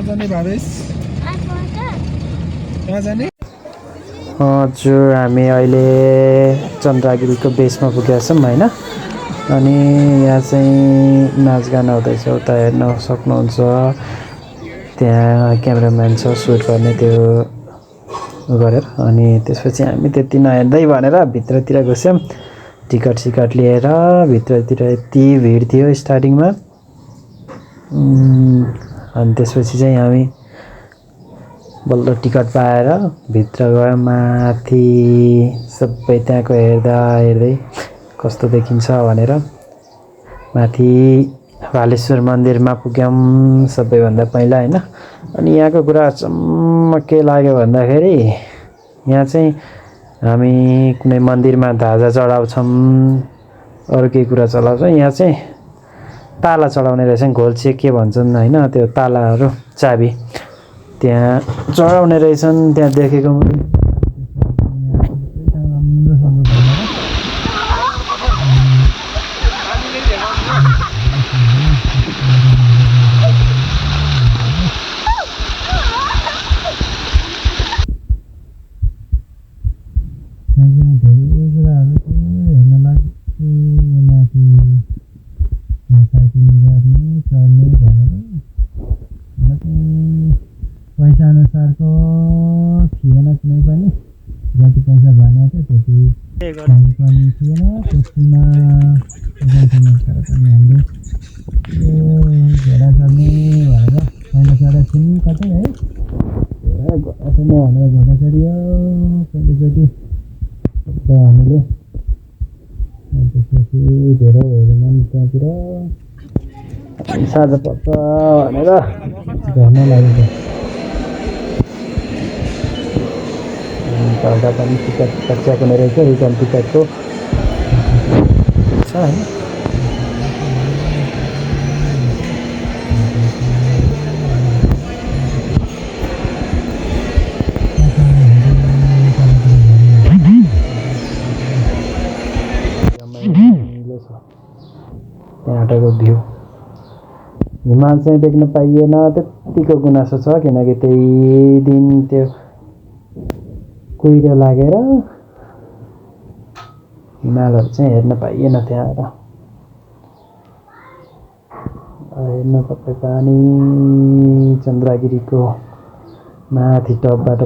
जाने भावेश कहाँ जाने हजुर हामी अहिले चन्द्रगिरीको बेसमा पुगेका छौँ होइन अनि यहाँ चाहिँ नाचगान हुँदैछ उता हेर्न सक्नुहुन्छ त्यहाँ क्यामेराम्यान छ सुट गर्ने त्यो गरेर अनि त्यसपछि हामी त्यति नहेर्दै भनेर भित्रतिर घुस्यौँ टिकट सिकट लिएर भित्रतिर यति भिड थियो स्टार्टिङमा अनि त्यसपछि चाहिँ हामी बल्ल टिकट पाएर भित्र गयो माथि सबै त्यहाँको हेर्दै कस्तो देखिन्छ भनेर माथि भालेश्वर मन्दिरमा पुग्यौँ सबैभन्दा पहिला होइन अनि यहाँको कुरा अचम्म के लाग्यो भन्दाखेरि यहाँ चाहिँ हामी कुनै मन्दिरमा ध्वजा चढाउँछौँ अरू केही कुरा चढाउँछौँ यहाँ चाहिँ ताला चढाउने रहेछ घोल्चे के भन्छन् होइन त्यो तालाहरू चाबी त्यहाँ चढाउने रहेछन् त्यहाँ देखेको पैसा अनुसारको थिएन कुनै पनि जति पैसा भनेको थियो त्यति पनि थिएन त्यसमा पनि हामीले यो घोडा चढ्ने भनेर पहिला चढेको थियौँ कतै है घोडा चढ्ने भनेर घोडा चढियो पहिलोचोटि हामीले त्यसपछि धेरै हेरेन त्यहाँतिर साँझ पर्छ भनेर घरमा लागेको चढ्दा पनि टिकट चेक हुने रहेछ रिटर्न टिकटको छ होइन त्यहाँबाटको भ्यू हिमाल चाहिँ देख्न पाइएन त्यत्तिको गुनासो छ किनकि त्यही दिन त्यो कुहिरो लागेर हिमालहरू चाहिँ हेर्न पाइएन त्यहाँबाट हेर्न तपाईँ पानी चन्द्रगिरीको माथि टपबाट